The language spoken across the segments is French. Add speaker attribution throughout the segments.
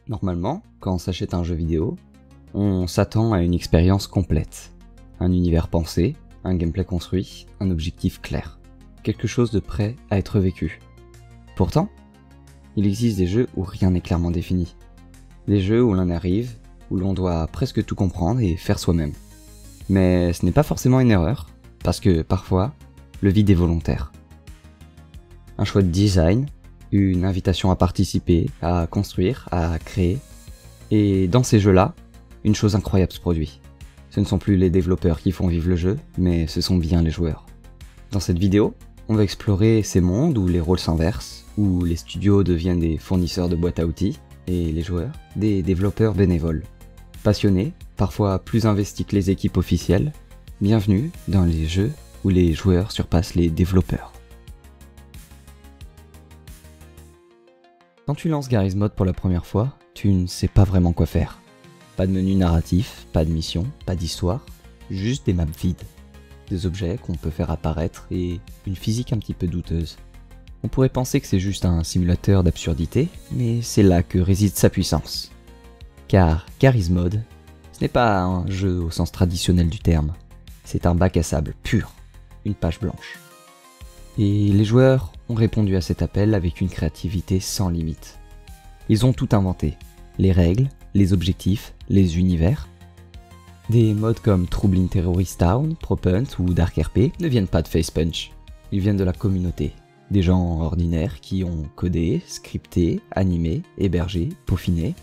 Speaker 1: Normalement, quand on s'achète un jeu vidéo, on s'attend à une expérience complète. Un univers pensé, un gameplay construit, un objectif clair. Quelque chose de prêt à être vécu. Pourtant, il existe des jeux où rien n'est clairement défini. Des jeux où l'on arrive, où l'on doit presque tout comprendre et faire soi-même. Mais ce n'est pas forcément une erreur, parce que parfois, le vide est volontaire. Un choix de design, une invitation à participer, à construire, à créer. Et dans ces jeux-là, une chose incroyable se produit. Ce ne sont plus les développeurs qui font vivre le jeu, mais ce sont bien les joueurs. Dans cette vidéo, on va explorer ces mondes où les rôles s'inversent, où les studios deviennent des fournisseurs de boîtes à outils, et les joueurs, des développeurs bénévoles. Passionnés, parfois plus investis que les équipes officielles, bienvenue dans les jeux où les joueurs surpassent les développeurs. Quand tu lances Garry's Mod pour la première fois, tu ne sais pas vraiment quoi faire. Pas de menu narratif, pas de mission, pas d'histoire, juste des maps vides. Des objets qu'on peut faire apparaître et une physique un petit peu douteuse. On pourrait penser que c'est juste un simulateur d'absurdité, mais c'est là que réside sa puissance. Car Garry's Mod, ce n'est pas un jeu au sens traditionnel du terme, c'est un bac à sable pur, une page blanche. Et les joueurs ont répondu à cet appel avec une créativité sans limite. Ils ont tout inventé, les règles, les objectifs, les univers. Des modes comme Troubling Terrorist Town, Propent ou Dark RP ne viennent pas de Facepunch, ils viennent de la communauté. Des gens ordinaires qui ont codé, scripté, animé, hébergé, peaufiné.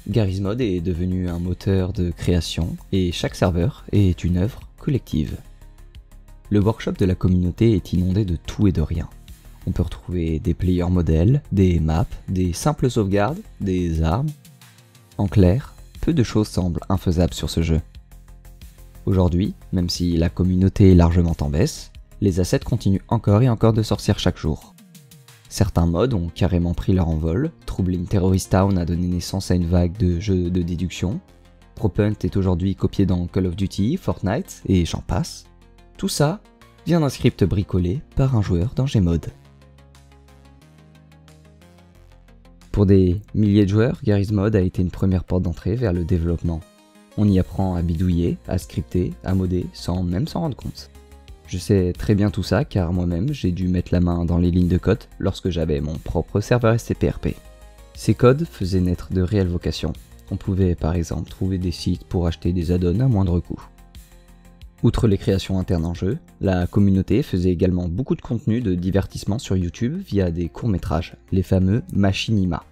Speaker 1: Garry's Mod est devenu un moteur de création et chaque serveur est une œuvre collective. Le workshop de la communauté est inondé de tout et de rien. On peut retrouver des player modèles, des maps, des simples sauvegardes, des armes. En clair, peu de choses semblent infaisables sur ce jeu. Aujourd'hui, même si la communauté est largement en baisse, les assets continuent encore et encore de sortir chaque jour. Certains mods ont carrément pris leur envol, Troubling Terrorist Town a donné naissance à une vague de jeux de déduction, Propent est aujourd'hui copié dans Call of Duty, Fortnite et j'en passe. Tout ça vient d'un script bricolé par un joueur dans Gmod. Pour des milliers de joueurs, Garry's Mod a été une première porte d'entrée vers le développement. On y apprend à bidouiller, à scripter, à modder, sans même s'en rendre compte. Je sais très bien tout ça car moi-même j'ai dû mettre la main dans les lignes de code lorsque j'avais mon propre serveur SCPRP. Ces codes faisaient naître de réelles vocations. On pouvait par exemple trouver des sites pour acheter des add-ons à moindre coût. Outre les créations internes en jeu, la communauté faisait également beaucoup de contenu de divertissement sur YouTube via des courts-métrages, les fameux Machinima.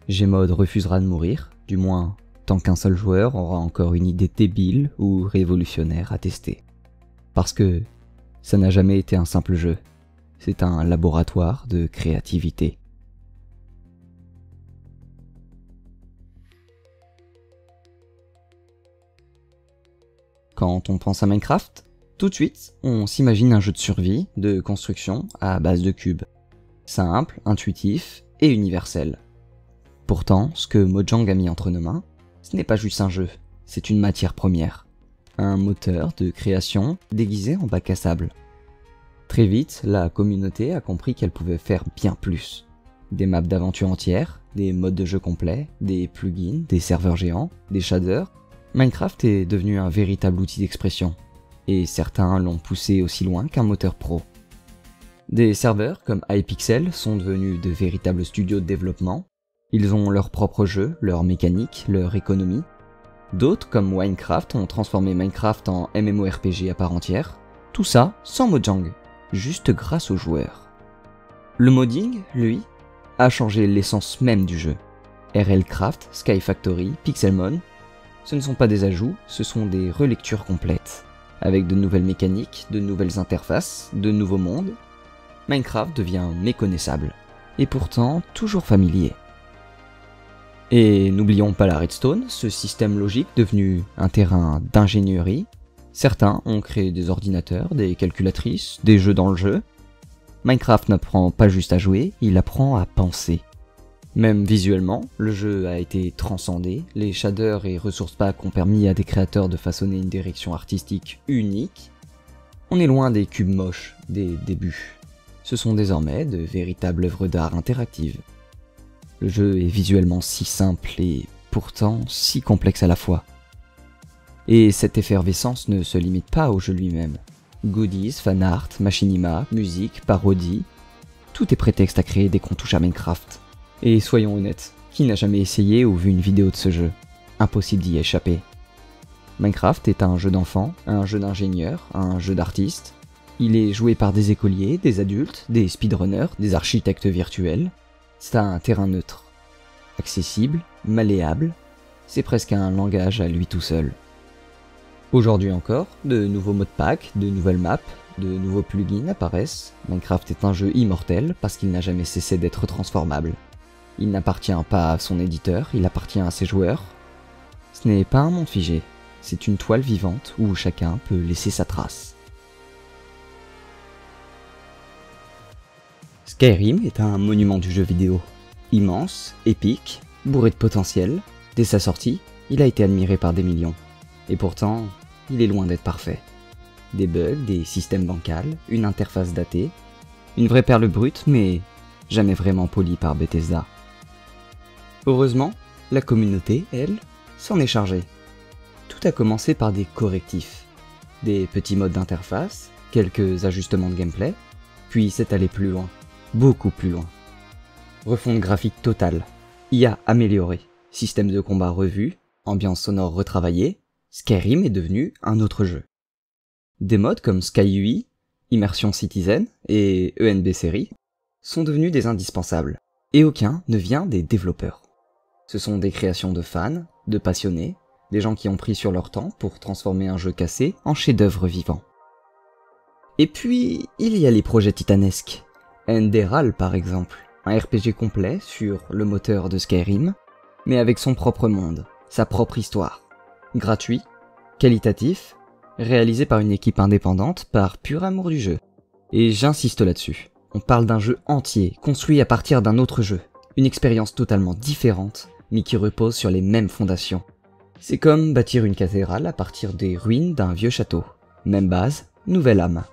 Speaker 1: Gmod refusera de mourir, du moins tant qu'un seul joueur aura encore une idée débile ou révolutionnaire à tester. Parce que ça n'a jamais été un simple jeu, c'est un laboratoire de créativité. Quand on pense à Minecraft, tout de suite, on s'imagine un jeu de survie, de construction à base de cubes. Simple, intuitif et universel. Pourtant, ce que Mojang a mis entre nos mains, ce n'est pas juste un jeu, c'est une matière première. Un moteur de création déguisé en bac à sable. Très vite, la communauté a compris qu'elle pouvait faire bien plus. Des maps d'aventure entières, des modes de jeu complets, des plugins, des serveurs géants, des shaders. Minecraft est devenu un véritable outil d'expression, et certains l'ont poussé aussi loin qu'un moteur pro. Des serveurs comme Hypixel sont devenus de véritables studios de développement. Ils ont leurs propres jeux, leurs mécaniques, leur économie. D'autres, comme Minecraft, ont transformé Minecraft en MMORPG à part entière. Tout ça sans Mojang, juste grâce aux joueurs. Le modding, lui, a changé l'essence même du jeu. RLCraft, Sky Factory, Pixelmon, ce ne sont pas des ajouts, ce sont des relectures complètes. Avec de nouvelles mécaniques, de nouvelles interfaces, de nouveaux mondes, Minecraft devient méconnaissable, et pourtant toujours familier. Et n'oublions pas la redstone, ce système logique devenu un terrain d'ingénierie. Certains ont créé des ordinateurs, des calculatrices, des jeux dans le jeu. Minecraft n'apprend pas juste à jouer, il apprend à penser. Même visuellement, le jeu a été transcendé, les shaders et ressources packs ont permis à des créateurs de façonner une direction artistique unique. On est loin des cubes moches des débuts. Ce sont désormais de véritables œuvres d'art interactives. Le jeu est visuellement si simple et pourtant si complexe à la fois. Et cette effervescence ne se limite pas au jeu lui-même. Goodies, fanart, machinima, musique, parodie, tout est prétexte à créer des contouches à Minecraft. Et soyons honnêtes, qui n'a jamais essayé ou vu une vidéo de ce jeu? Impossible d'y échapper. Minecraft est un jeu d'enfant, un jeu d'ingénieur, un jeu d'artiste. Il est joué par des écoliers, des adultes, des speedrunners, des architectes virtuels. C'est un terrain neutre. Accessible, malléable, c'est presque un langage à lui tout seul. Aujourd'hui encore, de nouveaux modes pack, de nouvelles maps, de nouveaux plugins apparaissent. Minecraft est un jeu immortel parce qu'il n'a jamais cessé d'être transformable. Il n'appartient pas à son éditeur, il appartient à ses joueurs. Ce n'est pas un monde figé, c'est une toile vivante où chacun peut laisser sa trace. Skyrim est un monument du jeu vidéo. Immense, épique, bourré de potentiel. Dès sa sortie, il a été admiré par des millions. Et pourtant, il est loin d'être parfait. Des bugs, des systèmes bancals, une interface datée, une vraie perle brute, mais jamais vraiment polie par Bethesda. Heureusement, la communauté, elle, s'en est chargée. Tout a commencé par des correctifs, des petits modes d'interface, quelques ajustements de gameplay, puis c'est allé plus loin, beaucoup plus loin. Refonte graphique totale, IA améliorée, système de combat revu, ambiance sonore retravaillée, Skyrim est devenu un autre jeu. Des modes comme SkyUI, Immersion Citizen et ENB Série sont devenus des indispensables, et aucun ne vient des développeurs. Ce sont des créations de fans, de passionnés, des gens qui ont pris sur leur temps pour transformer un jeu cassé en chef-d'œuvre vivant. Et puis, il y a les projets titanesques. Enderal par exemple, un RPG complet sur le moteur de Skyrim, mais avec son propre monde, sa propre histoire. Gratuit, qualitatif, réalisé par une équipe indépendante par pur amour du jeu. Et j'insiste là-dessus, on parle d'un jeu entier, construit à partir d'un autre jeu, une expérience totalement différente, mais qui repose sur les mêmes fondations. C'est comme bâtir une cathédrale à partir des ruines d'un vieux château. Même base, nouvelle âme.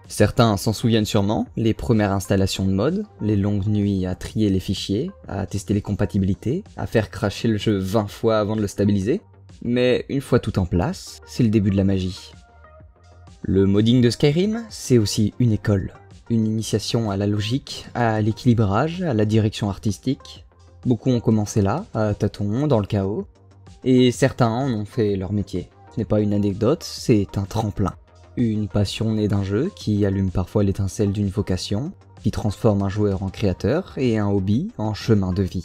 Speaker 1: Certains s'en souviennent sûrement, les premières installations de mode, les longues nuits à trier les fichiers, à tester les compatibilités, à faire crasher le jeu 20 fois avant de le stabiliser. Mais une fois tout en place, c'est le début de la magie. Le modding de Skyrim, c'est aussi une école. Une initiation à la logique, à l'équilibrage, à la direction artistique. Beaucoup ont commencé là, à tâtons, dans le chaos, et certains en ont fait leur métier. Ce n'est pas une anecdote, c'est un tremplin. Une passion née d'un jeu qui allume parfois l'étincelle d'une vocation, qui transforme un joueur en créateur et un hobby en chemin de vie.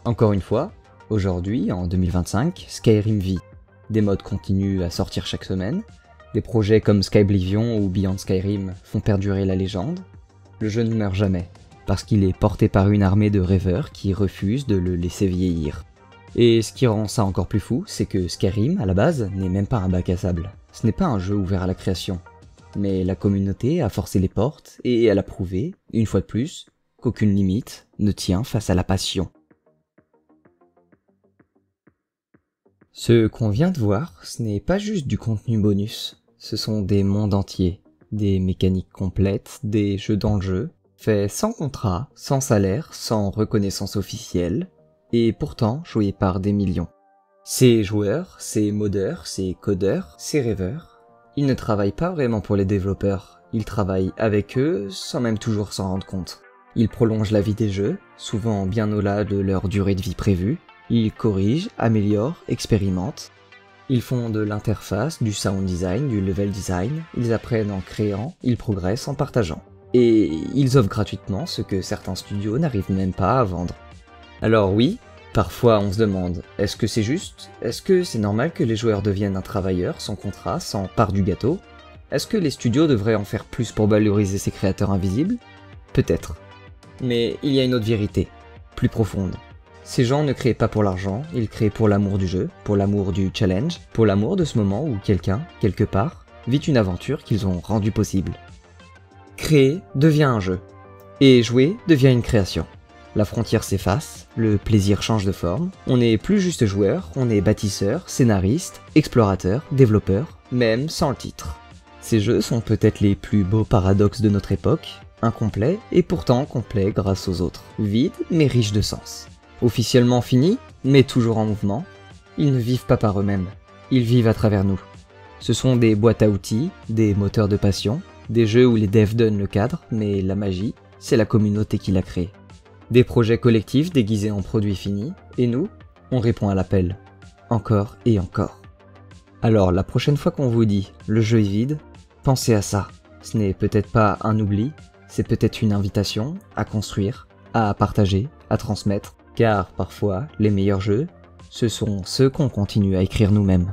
Speaker 1: Encore une fois, aujourd'hui, en 2025, Skyrim vit. Des mods continuent à sortir chaque semaine, des projets comme Skyblivion ou Beyond Skyrim font perdurer la légende. Le jeu ne meurt jamais, parce qu'il est porté par une armée de rêveurs qui refusent de le laisser vieillir. Et ce qui rend ça encore plus fou, c'est que Skyrim, à la base, n'est même pas un bac à sable. Ce n'est pas un jeu ouvert à la création. Mais la communauté a forcé les portes, et elle a prouvé, une fois de plus, qu'aucune limite ne tient face à la passion. Ce qu'on vient de voir, ce n'est pas juste du contenu bonus. Ce sont des mondes entiers, des mécaniques complètes, des jeux dans le jeu, faits sans contrat, sans salaire, sans reconnaissance officielle, et pourtant joués par des millions. Ces joueurs, ces modeurs, ces codeurs, ces rêveurs, ils ne travaillent pas vraiment pour les développeurs, ils travaillent avec eux sans même toujours s'en rendre compte. Ils prolongent la vie des jeux, souvent bien au-delà de leur durée de vie prévue, ils corrigent, améliorent, expérimentent. Ils font de l'interface, du sound design, du level design, ils apprennent en créant, ils progressent en partageant. Et ils offrent gratuitement ce que certains studios n'arrivent même pas à vendre. Alors oui, parfois on se demande, est-ce que c'est juste? Est-ce que c'est normal que les joueurs deviennent un travailleur sans contrat, sans part du gâteau? Est-ce que les studios devraient en faire plus pour valoriser ces créateurs invisibles? Peut-être. Mais il y a une autre vérité, plus profonde. Ces gens ne créent pas pour l'argent, ils créent pour l'amour du jeu, pour l'amour du challenge, pour l'amour de ce moment où quelqu'un, quelque part, vit une aventure qu'ils ont rendue possible. Créer devient un jeu, et jouer devient une création. La frontière s'efface, le plaisir change de forme, on n'est plus juste joueur, on est bâtisseur, scénariste, explorateur, développeur, même sans le titre. Ces jeux sont peut-être les plus beaux paradoxes de notre époque, incomplet et pourtant complet grâce aux autres. Vide mais riche de sens. Officiellement fini, mais toujours en mouvement. Ils ne vivent pas par eux-mêmes, ils vivent à travers nous. Ce sont des boîtes à outils, des moteurs de passion, des jeux où les devs donnent le cadre, mais la magie, c'est la communauté qui l'a créé. Des projets collectifs déguisés en produits finis, et nous, on répond à l'appel. Encore et encore. Alors la prochaine fois qu'on vous dit « le jeu est vide », pensez à ça. Ce n'est peut-être pas un oubli, c'est peut-être une invitation à construire, à partager, à transmettre, car parfois les meilleurs jeux, ce sont ceux qu'on continue à écrire nous-mêmes.